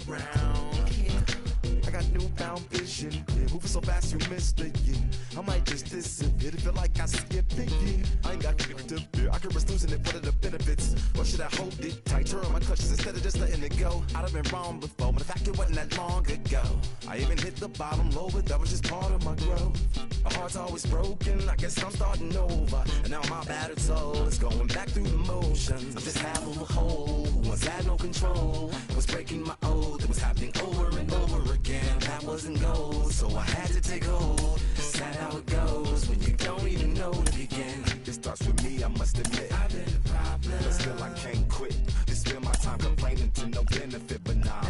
around here. I got newfound vision, yeah, moving so fast you missed it, yeah. I might just disappear to feel like I skipped it, yeah. I ain't got to fear, I could risk losing it, what are the benefits? Or should I hold it tight, turn my clutches instead of just letting it go? I'd have been wrong before, but the fact it wasn't that long ago. I even hit the bottom low, but that was just part of my growth. My heart's always broken, I guess I'm starting over. And now my battered soul is going back through the motions. I'm just half of a whole, who once had no control. I was breaking my oath, it was happening over and over again. That wasn't gold, so I had to take hold. Sad how it goes when you don't even know to begin. It starts with me, I must admit I've been a problem, but still I can't quit. Just spend my time complaining to no benefit, but nah,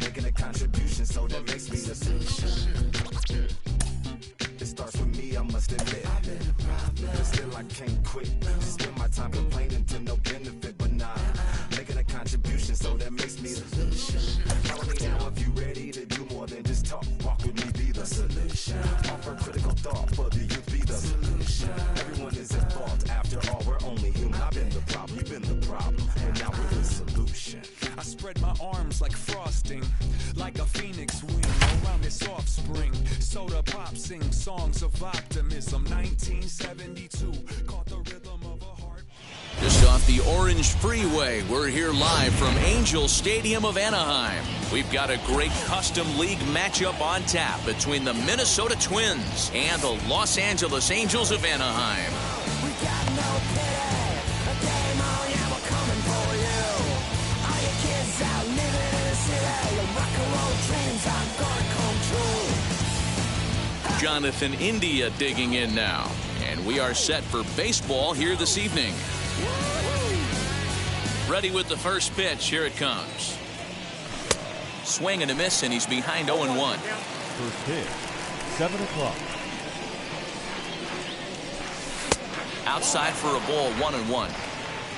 making a contribution, so that makes me the solution. It starts with me, I must admit I've been a problem, but still I can't quit. Just spend my time complaining to no benefit, but nah, making a contribution, so that makes me the solution. Tell me now if you ready to do more than just talk. Walk with me, be the solution. Offer critical thought for the youth, be the solution. Everyone is at fault, after all, we're only human. I've been the problem, you've been the problem, and now we're the solution. I spread my arms like frosting, like a phoenix wing around its offspring. Soda pop sing songs of optimism. 1972, caught the rhythm of a heart. Just off the Orange Freeway, we're here live from Angel Stadium of Anaheim. We've got a great custom league matchup on tap between the Minnesota Twins and the Los Angeles Angels of Anaheim. We got no pity, a game on, yeah, we're coming for you. All your kids out living in the city, your rock and roll dreams are gonna come true. Jonathan India digging in now, and we are set for baseball here this evening. Ready with the first pitch. Here it comes. Swing and a miss, and he's behind 0-1. First pitch, 7 o'clock. Outside for a ball, 1-1.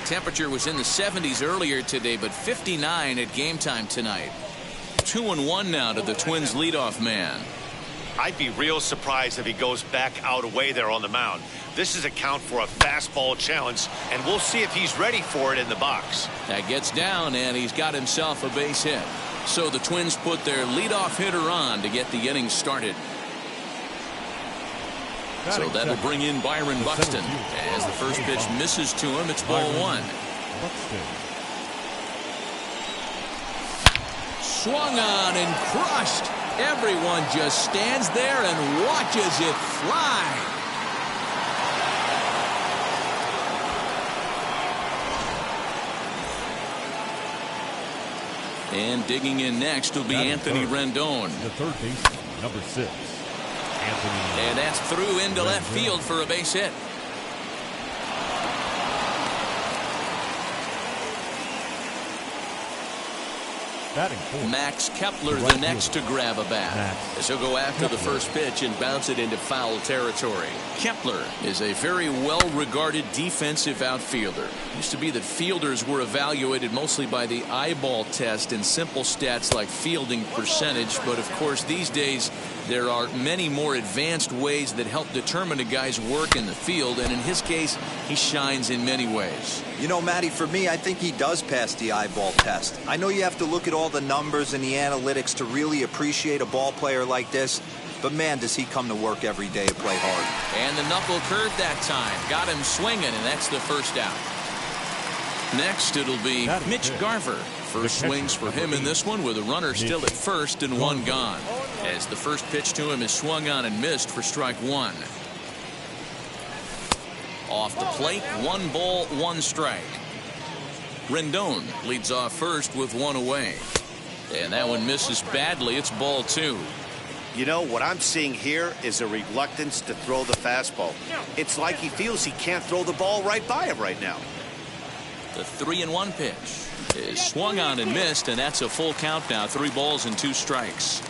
Temperature was in the 70s earlier today, but 59 at game time tonight. 2-1 now to the Twins leadoff man. I'd be real surprised if he goes back out away there on the mound. This is a count for a fastball challenge, and we'll see if he's ready for it in the box. That gets down, and he's got himself a base hit. So the Twins put their leadoff hitter on to get the inning started. So that'll bring in Byron Buxton. As the first pitch misses to him, it's ball one. Swung on and crushed. Everyone just stands there and watches it fly. And digging in next will be Anthony Rendon. The third baseman, number 6, Anthony. And that's through into left field for a base hit. Max Kepler the next to grab a bat, as he'll go after the first pitch and bounce it into foul territory. Kepler is a very well-regarded defensive outfielder. It used to be that fielders were evaluated mostly by the eyeball test and simple stats like fielding percentage, but of course these days there are many more advanced ways that help determine a guy's work in the field, and in his case he shines in many ways. You know, Matty, for me, I think he does pass the eyeball test. I know you have to look at all the numbers and the analytics to really appreciate a ball player like this, but man, does he come to work every day to play hard. And the knuckle curve that time got him swinging, and that's the first out. Next it'll be Mitch Garver. First swings for him in this one with a runner still at first and one gone, as the first pitch to him is swung on and missed for strike one. Off the plate, 1 ball, 1 strike. Rendon leads off first with 1 away, and that one misses badly. It's ball 2. You know, what I'm seeing here is a reluctance to throw the fastball. It's like he feels he can't throw the ball right by him right now. The 3-1 pitch is swung on and missed, and that's a full count now. 3 balls and 2 strikes.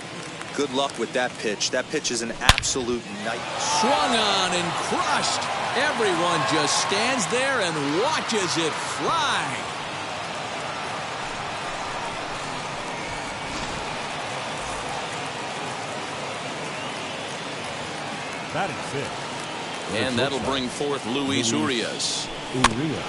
Good luck with that pitch. That pitch is an absolute nightmare. Swung on and crushed. Everyone just stands there and watches it fly. Batting 6. And that'll bring forth Luis Urias. Urias.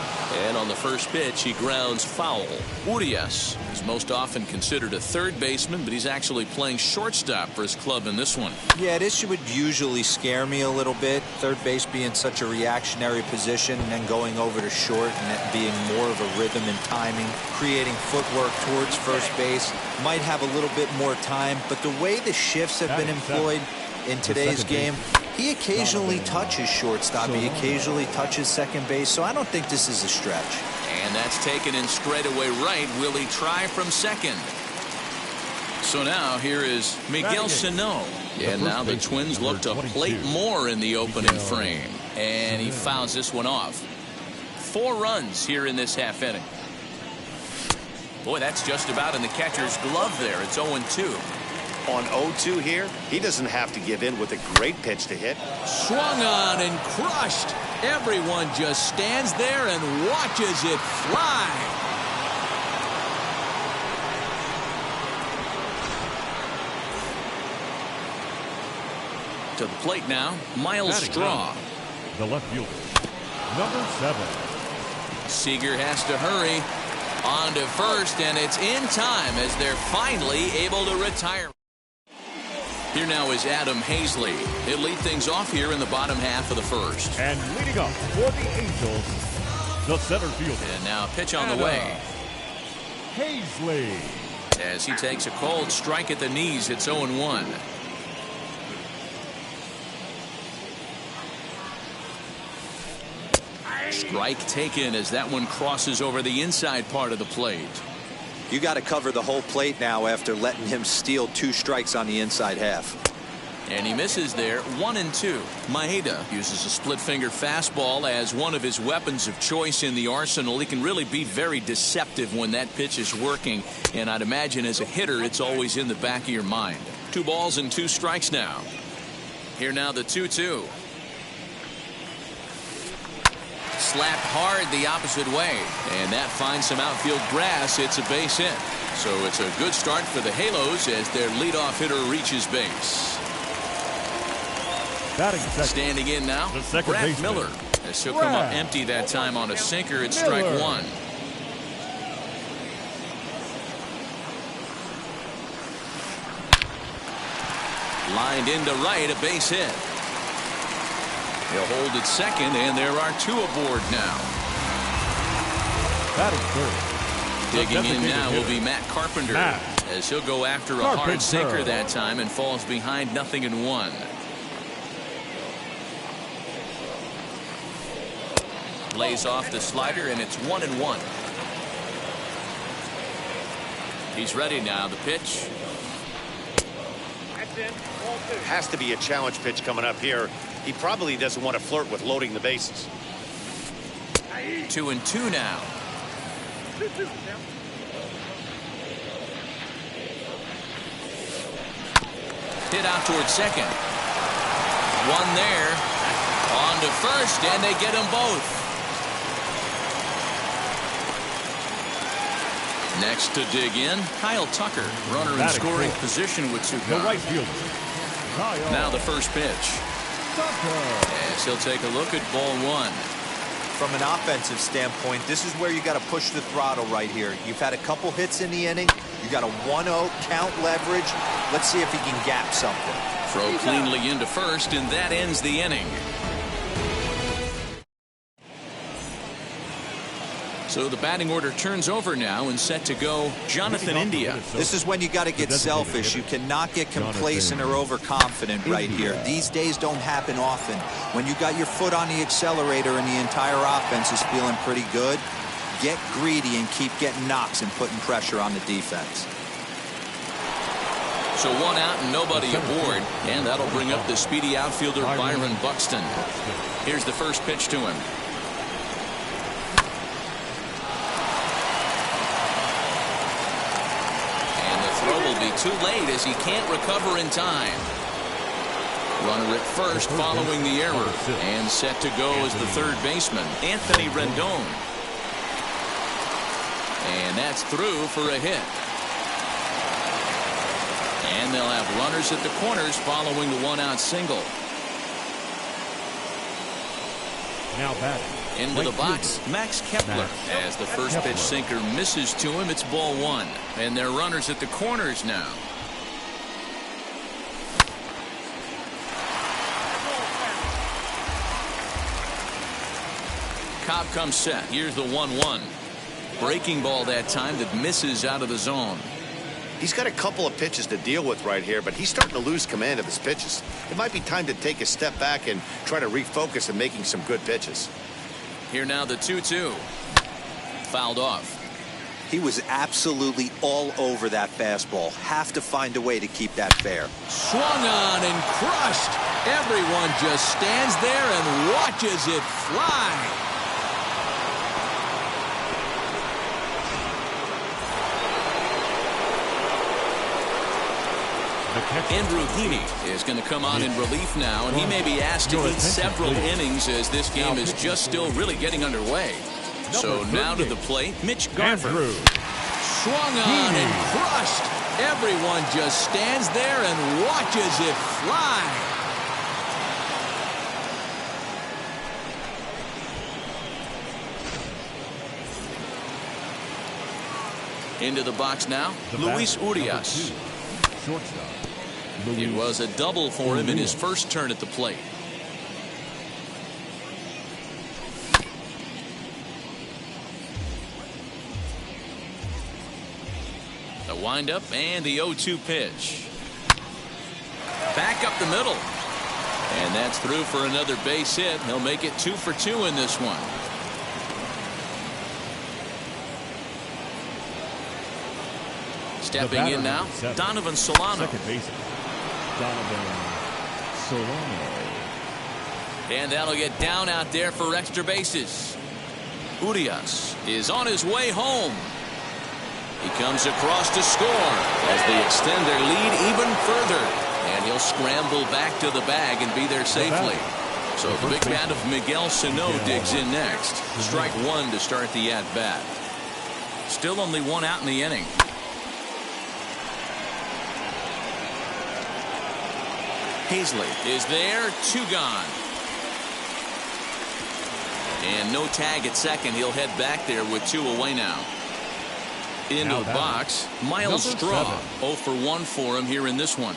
And on the first pitch, he grounds foul. Urias is most often considered a third baseman, but he's actually playing shortstop for his club in this one. Yeah, this would usually scare me a little bit. Third base being such a reactionary position and then going over to short and it being more of a rhythm and timing, creating footwork towards first base. Might have a little bit more time, but the way the shifts have been employed in today's game, he occasionally touches shortstop, he occasionally touches second base, so I don't think this is a stretch. And that's taken in straightaway right. Will he try from second? So now here is Miguel Sano. And now the Twins look to plate more in the opening frame. And he fouls this one off. 4 runs here in this half inning. Boy, that's just about in the catcher's glove there. It's 0-2. On 0-2 here, he doesn't have to give in with a great pitch to hit. Swung on and crushed. Everyone just stands there and watches it fly. To the plate now, Miles Straw. The left fielder, number 7. Seager has to hurry. On to first, and it's in time as they're finally able to retire. Here now is Adam Hazley. He'll lead things off here in the bottom half of the first. And leading up for the Angels, the center fielder. And now pitch on the way. Hazley. As he takes a cold strike at the knees, it's 0-1. Strike taken as that one crosses over the inside part of the plate. You got to cover the whole plate now after letting him steal 2 strikes on the inside half. And he misses there, 1-2. Maeda uses a split finger fastball as one of his weapons of choice in the arsenal. He can really be very deceptive when that pitch is working. And I'd imagine as a hitter, it's always in the back of your mind. 2 balls and 2 strikes now. Here now the 2-2. Slapped hard the opposite way, and that finds some outfield grass. It's a base hit. So it's a good start for the Halos as their leadoff hitter reaches base. Batting second. Standing in now, Brad Miller. As he'll come up empty that time on a sinker at strike 1. Lined into right, a base hit. He'll hold at second, and there are 2 aboard now. Batting third. Digging in now will be Matt Carpenter. As he'll go after a hard sinker that time and falls behind 0-1. Lays off the slider, and it's 1-1. He's ready now. The pitch. Has to be a challenge pitch coming up here. He probably doesn't want to flirt with loading the bases. 2-2 now. Hit out towards second. One there. On to first, and they get them both. Next to dig in, Kyle Tucker. Runner in scoring position with 2 The guys. right fielder, Kyle Now the first pitch. Tucker. As he'll take a look at ball 1. From an offensive standpoint, this is where you got to push the throttle right here. You've had a couple hits in the inning. You got a 1-0 count leverage. Let's see if he can gap something. Throw cleanly into first, and that ends the inning. So the batting order turns over now and set to go Jonathan India. This is when you got to get selfish. You cannot get complacent or overconfident right here. These days don't happen often. When you got your foot on the accelerator and the entire offense is feeling pretty good, get greedy and keep getting knocks and putting pressure on the defense. So 1 out and nobody aboard, and that'll bring up the speedy outfielder Byron Buxton. Here's the first pitch to him. Too late as he can't recover in time. Runner at first following the error, and set to go as the third baseman, Anthony Rendon. And that's through for a hit. And they'll have runners at the corners following the 1-out single. Now batting. Into the box, Max Kepler. As the first pitch sinker misses to him, it's ball one. And they're runners at the corners now. Cobb comes set. Here's the 1-1. Breaking ball that time that misses out of the zone. He's got a couple of pitches to deal with right here, but he's starting to lose command of his pitches. It might be time to take a step back and try to refocus on making some good pitches. Here now the 2-2. Fouled off. He was absolutely all over that fastball. Have to find a way to keep that fair. Swung on and crushed. Everyone just stands there and watches it fly. Andrew Heaney is going to come on in relief now, and he may be asked to eat several innings as this game is just still really getting underway. So now to the plate, Mitch Garver. Swung on and crushed. Everyone just stands there and watches it fly. Into the box now, Luis Urias. Shortstop. It was a double for him in his first turn at the plate. The windup and the 0-2 pitch. Back up the middle. And that's through for another base hit. He'll make it 2 for 2 in this one. Stepping in now, Donovan Solano. Second baseman, Donovan Solano. And that'll get down out there for extra bases. Urias is on his way home. He comes across to score as they extend their lead even further. And he'll scramble back to the bag and be there safely. So the big bat of Miguel Sano digs in next. Strike one to start the at-bat. Still only one out in the inning. Hazley is there, 2 gone. And no tag at second. He'll head back there with 2 away now. Into the box, Miles Straw. 0 for 1 for him here in this one.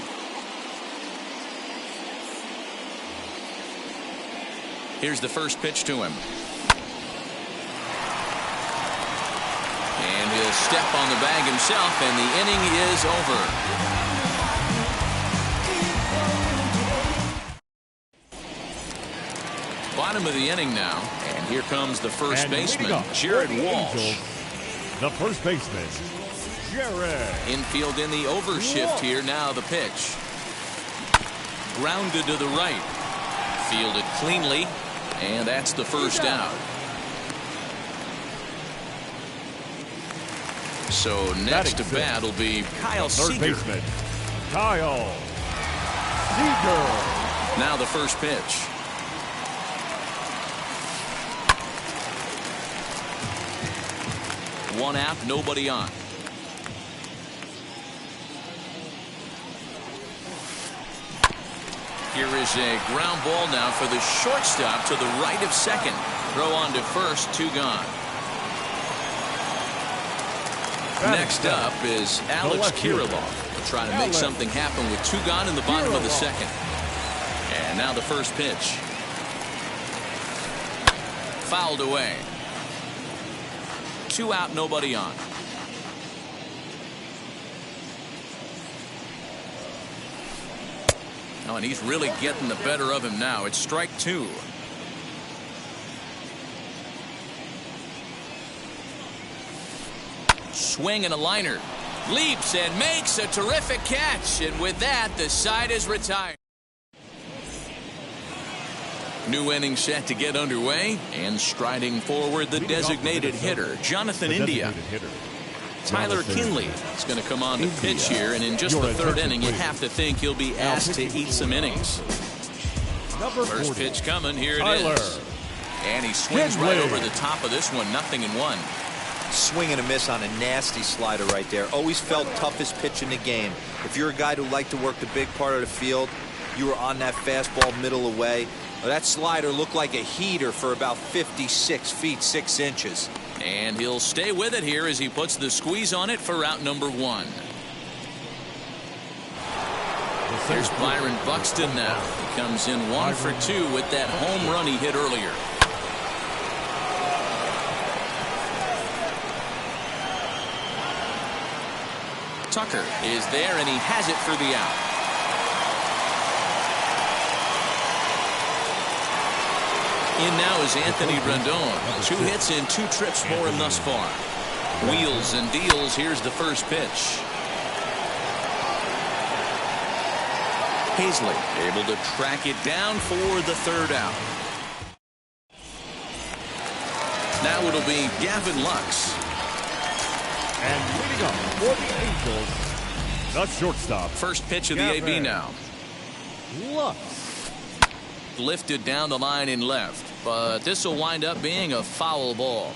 Here's the first pitch to him. And he'll step on the bag himself, and the inning is over. Bottom of the inning now, and here comes the first baseman, Jared Walsh. Angels, the first baseman, Jared. Infield in the overshift here. Now the pitch. Grounded to the right. Fielded cleanly, and that's the first out. So next to bat will be Kyle Third Seager. baseman, Kyle Seager. Now the first pitch. One out, nobody on. Here is a ground ball now for the shortstop to the right of second. Throw on to first, 2 gone. Next up is Alex Kirilloff. Trying to make something happen with 2 gone in the bottom of the second. And now the first pitch. Fouled away. 2 out, nobody on. Oh, and he's really getting the better of him now. It's strike 2. Swing and a liner. Leaps and makes a terrific catch. And with that, the side is retired. New inning set to get underway, and striding forward the designated hitter, Jonathan India. Tyler Kinley is going to come on to pitch here, and in just the 3rd inning, you have to think he'll be asked to eat some innings. First pitch coming, here it is. And he swings right over the top of this one, 0-1. Swing and a miss on a nasty slider right there. Always felt toughest pitch in the game. If you're a guy who liked to work the big part of the field, you were on that fastball middle away. Well, that slider looked like a heater for about 56 feet 6 inches. And he'll stay with it here as he puts the squeeze on it for out number 1. Here's Byron Buxton now. He comes in 1 for 2 with that home run he hit earlier. Tucker is there, and he has it for the out. In now is Anthony Rendon. 2 hits in 2 trips for him thus far. Wheels and deals. Here's the first pitch. Hazley able to track it down for the 3rd out. Now it'll be Gavin Lux. And leading up for the Angels, the shortstop. First pitch of the AB now. Lux. Lifted down the line in left, but this will wind up being a foul ball.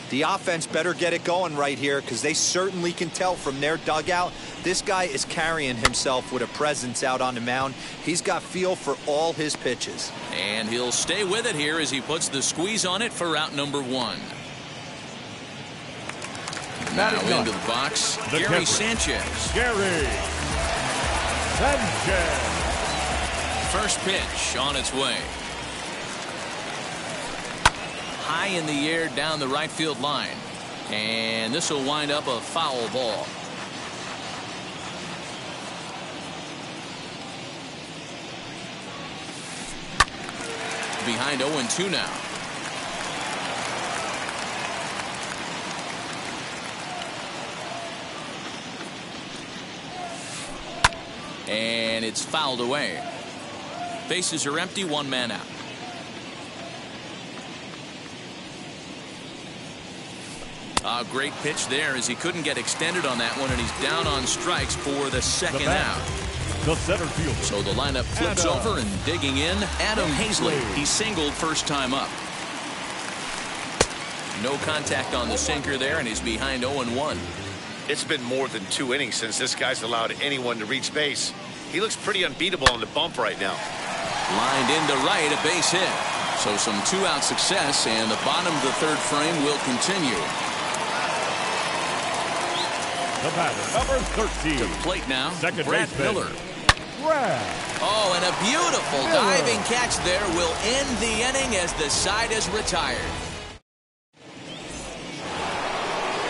The offense better get it going right here, because they certainly can tell from their dugout this guy is carrying himself with a presence out on the mound. He's got feel for all his pitches. And he'll stay with it here as he puts the squeeze on it for out number 1. Now into the box, Gary Sanchez. Gary Sanchez. First pitch on its way. High in the air down the right field line. And this will wind up a foul ball. Behind 0-2 now. And it's fouled away. Bases are empty, 1 man out. A great pitch there as he couldn't get extended on that one, and he's down on strikes for the 2nd out. The center fielder. So the lineup flips over, and digging in, Adam Hazley. He singled first time up. No contact on the sinker there, and he's behind 0-1. It's been more than 2 innings since this guy's allowed anyone to reach base. He looks pretty unbeatable on the bump right now. Lined into right, a base hit. So some 2-out success, and the bottom of the 3rd frame will continue. The batter, number 13. To the plate now, Brad Miller. Oh, and a beautiful diving catch there will end the inning as the side is retired.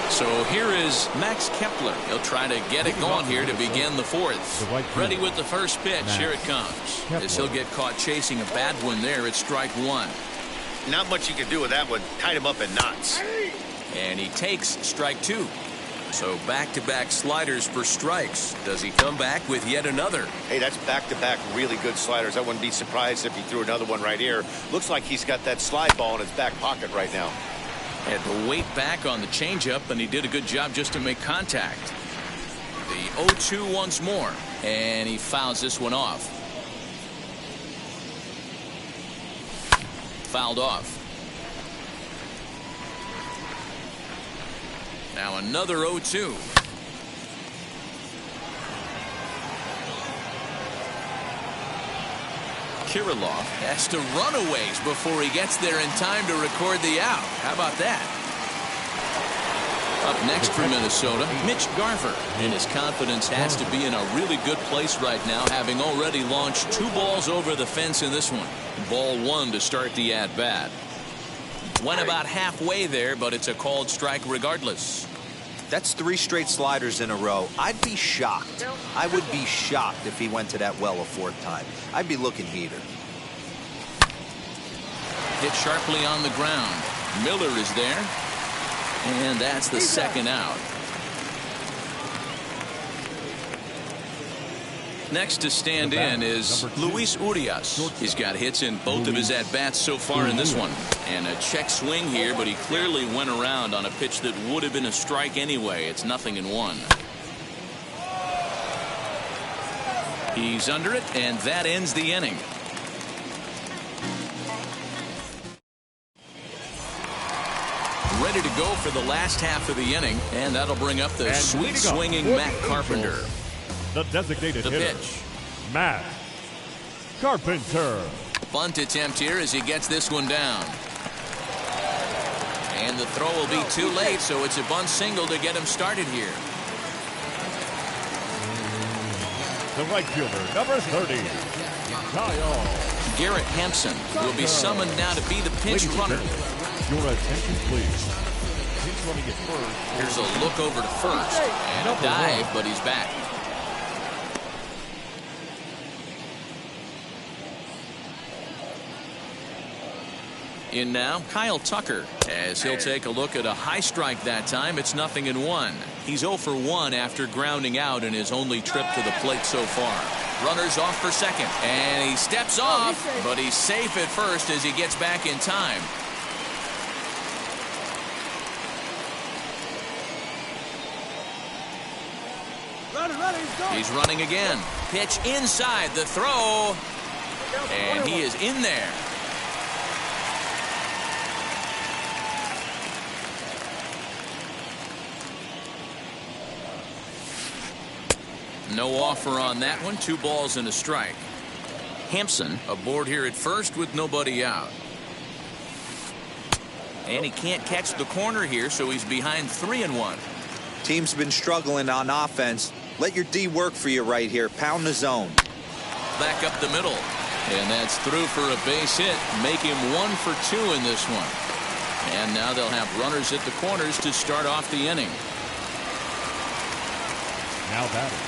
So here is Max Kepler. He'll try to get it going here to begin the 4th. Ready with the first pitch. Here it comes. As he'll get caught chasing a bad one there, it's strike 1. Not much you can do with that one. Tied him up in knots. And he takes strike 2. So back-to-back sliders for strikes. Does he come back with yet another? Hey, that's back-to-back really good sliders. I wouldn't be surprised if he threw another one right here. Looks like he's got that slide ball in his back pocket right now. Had to wait back on the changeup, and he did a good job just to make contact. The 0-2 once more, and he fouls this one off. Fouled off. Now another 0-2. Kirilloff has to run a ways before he gets there in time to record the out. How about that? Up next for Minnesota, Mitch Garver. And his confidence has to be in a really good place right now, having already launched 2 balls over the fence in this one. Ball 1 to start the at-bat. Went about halfway there, but it's a called strike regardless. That's 3 straight sliders in a row. I'd be shocked. I would be shocked if he went to that well a 4th time. I'd be looking heater. Hit sharply on the ground. Miller is there. And that's the 2nd out. Next to stand in is Luis Urias. He's got hits in both of his at-bats so far in this one. And a check swing here, but he clearly went around on a pitch that would have been a strike anyway. It's 0-1. He's under it, and that ends the inning. Ready to go for the last half of the inning, and that'll bring up the sweet swinging Matt Carpenter. The designated the hitter, pitch. Matt Carpenter. Bunt attempt here as he gets this one down. And the throw will be too late, so it's a bunt single to get him started here. The right fielder, number 30, Kyle. Garrett Hampson will be summoned now to be the pinch runner. Your attention, please. Pinch running at first. Here's a look over to first. And a dive, but he's back. In now, Kyle Tucker, as he'll take a look at a high strike that time. It's 0-1. He's 0 for 1 after grounding out in his only trip to the plate so far. Runners off for second, and he steps off, but he's safe at first as he gets back in time. He's running again. Pitch inside the throw, and he is in there. No offer on that one. 2 balls and a strike. Hampson aboard here at first with nobody out. And he can't catch the corner here, so he's behind 3-1. Team's been struggling on offense. Let your D work for you right here. Pound the zone. Back up the middle. And that's through for a base hit. Make him 1 for 2 in this one. And now they'll have runners at the corners to start off the inning. Now batting.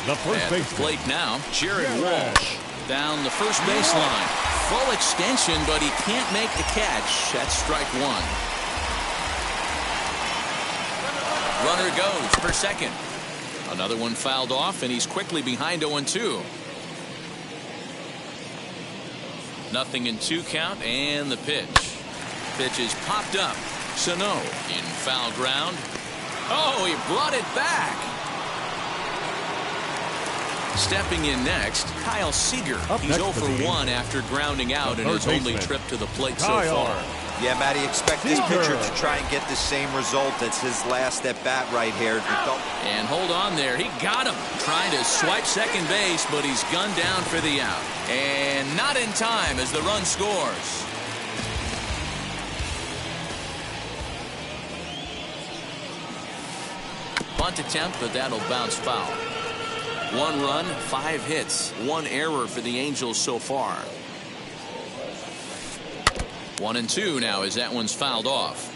The first at the plate now, Jared Walsh down the first baseline. Full extension, but he can't make the catch. That's strike 1. Runner goes for second. Another one fouled off, and he's quickly behind 0-2. 0-2 count, and the pitch. Pitch is popped up. Sano in foul ground. Oh, he brought it back. Stepping in next, Kyle Seager. He's 0 for 1 after grounding out in his only trip to the plate so far. Yeah, Matty, expect this pitcher to try and get the same result. It's his last at bat right here. And hold on there. He got him. Trying to swipe second base, but he's gunned down for the out. And not in time as the run scores. Bunt attempt, but that'll bounce foul. 1 run, 5 hits, 1 error for the Angels so far. 1-2 now as that one's fouled off.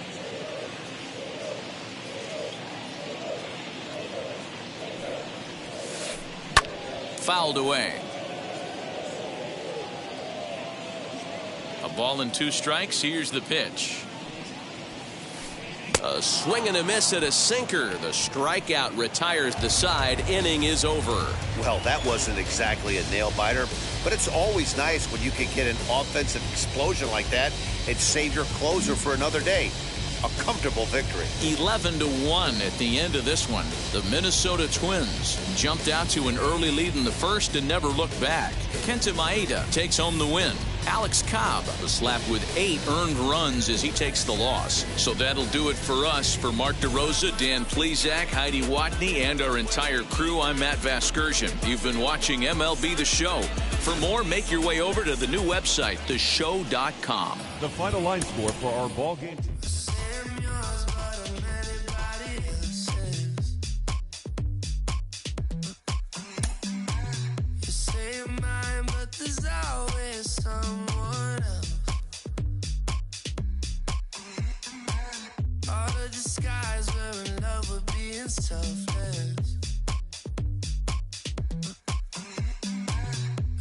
Fouled away. A ball and 2 strikes. Here's the pitch. A swing and a miss at a sinker. The strikeout retires the side. Inning is over. Well, that wasn't exactly a nail-biter, but it's always nice when you can get an offensive explosion like that and save your closer for another day. A comfortable victory. 11-1 at the end of this one. The Minnesota Twins jumped out to an early lead in the first and never looked back. Kenta Maeda takes home the win. Alex Cobb was slapped with 8 earned runs as he takes the loss. So that'll do it for us. For Mark DeRosa, Dan Plesac, Heidi Watney, and our entire crew, I'm Matt Vasgersian. You've been watching MLB The Show. For more, make your way over to the new website, theshow.com. The final line score for our ball game.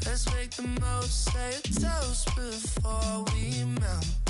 Let's make the most, say a toast before we melt.